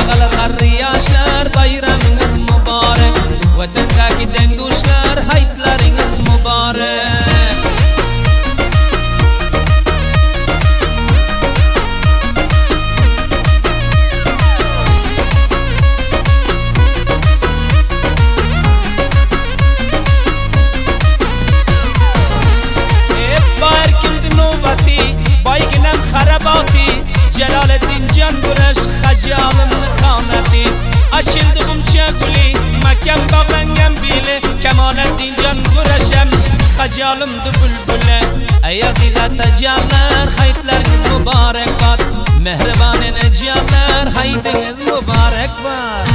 Çağalırlar riyaşlar bayramınız mübarek Vatandaki denguşlar haytlarınız mübarek خراباتي جلال الدين جان قرش خجال مقامتي أشلدهم شكلي مكان بغنم بيلي كمال الدين جان قرشم خجالم دبلبله أيازيد تجالر حيتلرنز مبارك باد مهربان نجالر حيتنز مبارك باد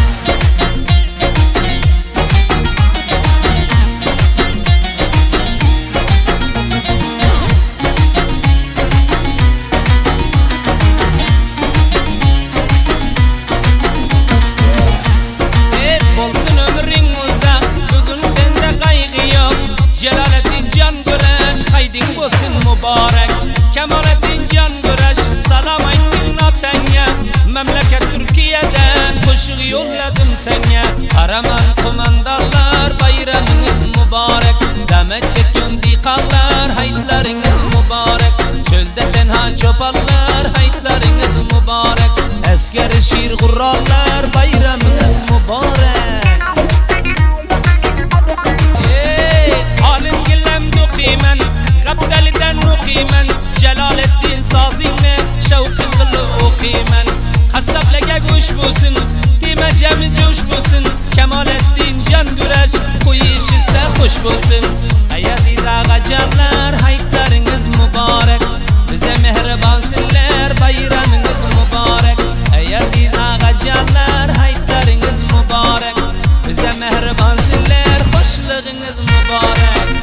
Mübarek Kemalettin Can Güreş Salam ettin atenge Memleket Türkiye'den Kuşu yolladım sene Karaman kumandalar Bayramınız mübarek Zahmet çekiyon dikallar Haytlarınız mübarek Çölde tenha çopanlar Haytlarınız mübarek Esker şiir kurallar Bayramınız mübarek Halin gillem dukimen Gabdaliden mukimen Celaleddin sazine Şevkin kılı ukimen Kasap lege kuş busun Dime cemi cuş busun Kemalettin Can Güreş Bu iş ise kuş busun Ayaziz ağacarlar Haytlarınız mübarek Bize mehribansınlar Bayramınız mübarek Ayaziz ağacarlar Haytlarınız mübarek Bize mehribansınlar Hoşluğunuz mübarek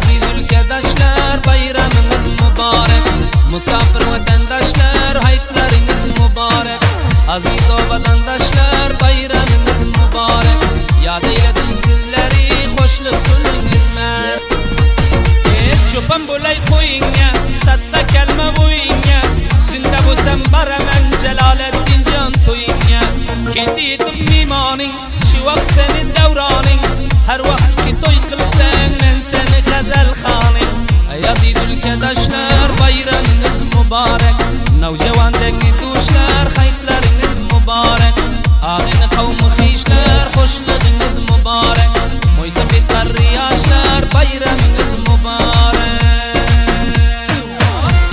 Aziz ülkedaşlar bayramınız mübarek Musafir vatandaşlar haytlarınız mübarek Aziz o vatandaşlar bayramınız mübarek Yad eyledim sizleri hoşluk kılın hizmet Çoban bulay koyinge satta kelme buyinge Sünde bu sen baramen Celaleddin Can toyinge Kendi yedim mimanin şu vakt senin devranin Her vakit ki toy kılsan men seni gazel khanin Aziz ülkedaşlar bayramınız mübarek Navcavan dengi duşlar haytlarınız mübarek Ağını kavmi xişler hoşluğunuz mübarek Moysa bitler riyaşlar bayramınız mübarek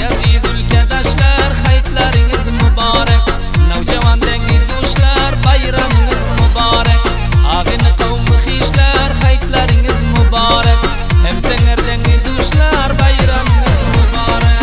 Aziz ülkedaşlar haytlarınız mübarek Navcavan dengi duşlar bayramınız mübarek Ağını kavmi xişler haytlarınız mübarek Hem senlerden duşlar bayramınız mübarek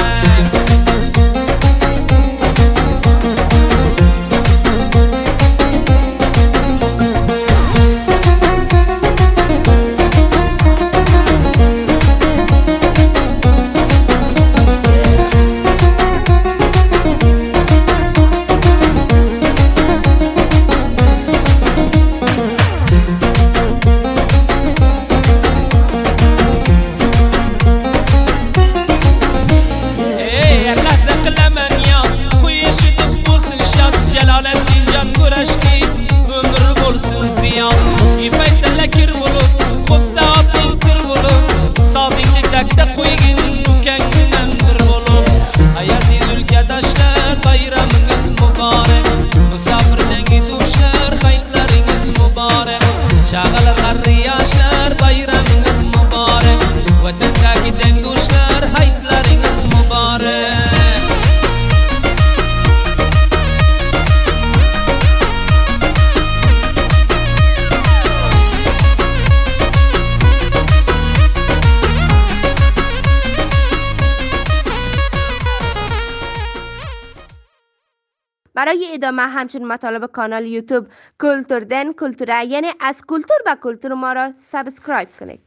Celaleddin Can Güreşki ömür bolsun ziyan İfeyselle kir bulut Kop saatin kır bulut Sazingli dekte koygin Kendinden bir bulut Aziz ülkedaşlar bayramınız mübarek Musafir dengi duşlar haytlarınız mübarek Çağalırlar riyaşlar bayramınız mübarek Vatandaki denguşlar haytlarınız mübarek برای ادامه همچنین مطالب کانال یوتیوب کلتور دن کلتوره یعنی از کلتور به کلتور ما را سابسکرایب کنید.